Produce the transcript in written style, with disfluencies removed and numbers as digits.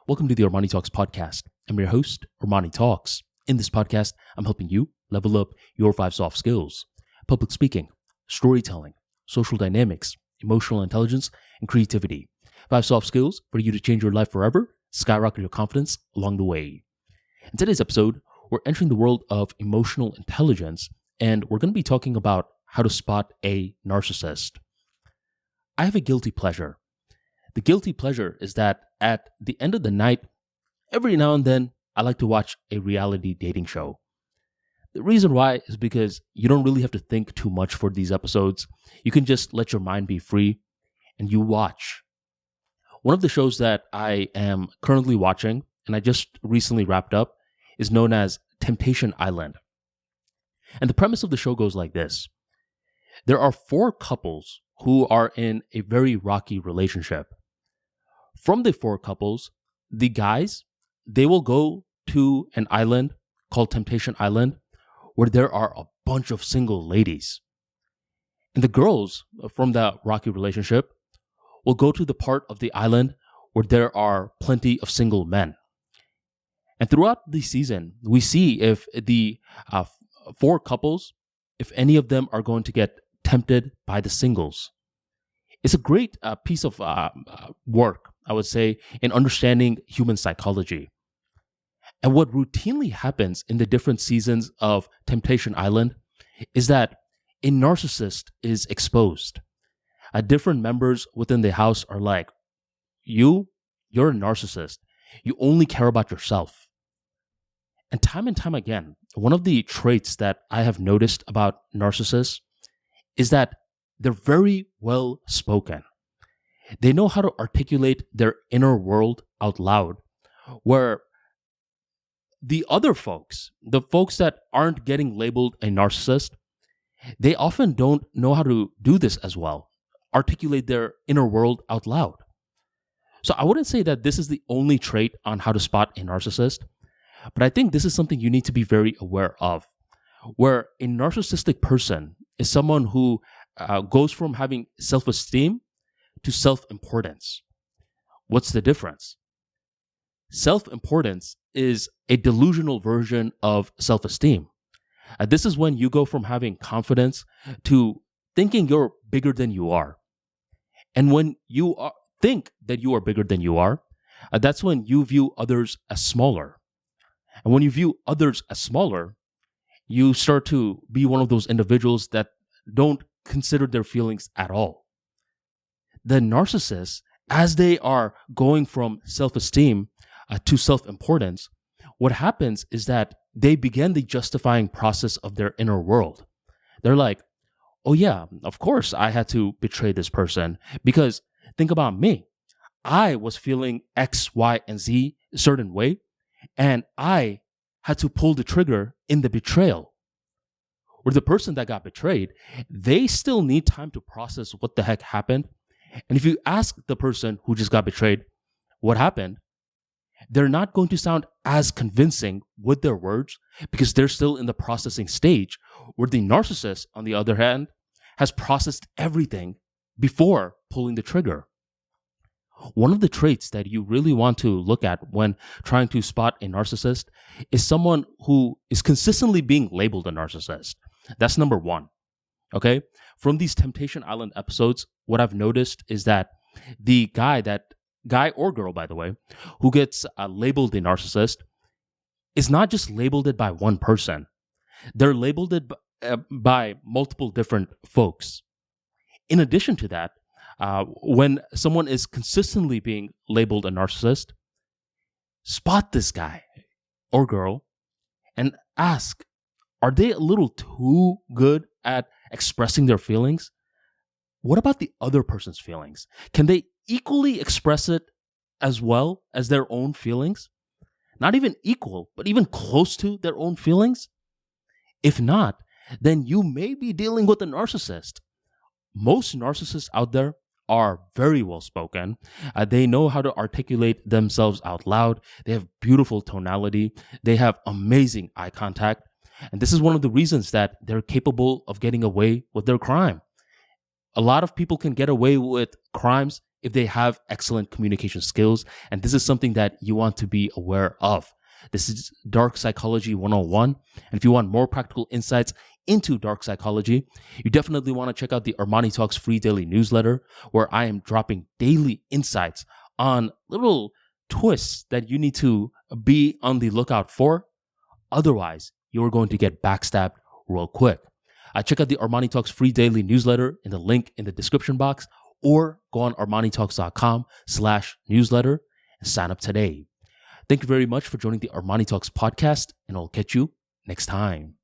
Welcome to the ArmaniTalks podcast. I'm your host, ArmaniTalks. In this podcast, I'm helping you level up your 5 soft skills: public speaking, storytelling, social dynamics, emotional intelligence, and creativity. 5 soft skills for you to change your life forever, skyrocket your confidence along the way. In today's episode, we're entering the world of emotional intelligence, and we're going to be talking about how to spot a narcissist. I have a guilty pleasure. The guilty pleasure is that at the end of the night, every now and then, I like to watch a reality dating show. The reason why is because you don't really have to think too much for these episodes. You can just let your mind be free and you watch. One of the shows that I am currently watching, and I just recently wrapped up, is known as Temptation Island. And the premise of the show goes like this. There are 4 couples who are in a very rocky relationship. From the 4 couples, the guys, they will go to an island called Temptation Island where there are a bunch of single ladies. And the girls from the rocky relationship will go to the part of the island where there are plenty of single men. And throughout the season, we see if the 4 couples, if any of them are going to get tempted by the singles. It's a great piece of work, I would say, in understanding human psychology. And what routinely happens in the different seasons of Temptation Island is that a narcissist is exposed. Different members within the house are like, you're a narcissist. You only care about yourself. And time again, one of the traits that I have noticed about narcissists is that they're very well spoken. They know how to articulate their inner world out loud, where the other folks, the folks that aren't getting labeled a narcissist, they often don't know how to do this as well, articulate their inner world out loud. So I wouldn't say that this is the only trait on how to spot a narcissist, but I think this is something you need to be very aware of, where a narcissistic person is someone who goes from having self-esteem to self-importance. What's the difference? Self-importance is a delusional version of self-esteem. This is when you go from having confidence to thinking you're bigger than you are. And when you think that you are bigger than you are, that's when you view others as smaller. And when you view others as smaller, you start to be one of those individuals that don't consider their feelings at all. The narcissists, as they are going from self-esteem to self-importance, what happens is that they begin the justifying process of their inner world. They're like, oh yeah, of course I had to betray this person because think about me. I was feeling X, Y, and Z a certain way, and I had to pull the trigger in the betrayal. Or the person that got betrayed, they still need time to process what the heck happened. And if you ask the person who just got betrayed what happened, they're not going to sound as convincing with their words because they're still in the processing stage, where the narcissist, on the other hand, has processed everything before pulling the trigger. One of the traits that you really want to look at when trying to spot a narcissist is someone who is consistently being labeled a narcissist. That's number 1. Okay? From these Temptation Island episodes, what I've noticed is that the guy or girl, by the way, who gets labeled a narcissist is not just labeled it by one person. They're labeled it by multiple different folks. In addition to that, when someone is consistently being labeled a narcissist, spot this guy or girl and ask, are they a little too good at expressing their feelings? What about the other person's feelings? Can they equally express it as well as their own feelings? Not even equal, but even close to their own feelings? If not, then you may be dealing with a narcissist. Most narcissists out there are very well spoken. They know how to articulate themselves out loud. They have beautiful tonality. They have amazing eye contact. And this is one of the reasons that they're capable of getting away with their crime. A lot of people can get away with crimes if they have excellent communication skills. And this is something that you want to be aware of. This is Dark Psychology 101. And if you want more practical insights into dark psychology, you definitely want to check out the ArmaniTalks free daily newsletter, where I am dropping daily insights on little twists that you need to be on the lookout for. Otherwise, you're going to get backstabbed real quick. Check out the ArmaniTalks free daily newsletter in the link in the description box, or go on ArmaniTalks.com/newsletter and sign up today. Thank you very much for joining the ArmaniTalks podcast, and I'll catch you next time.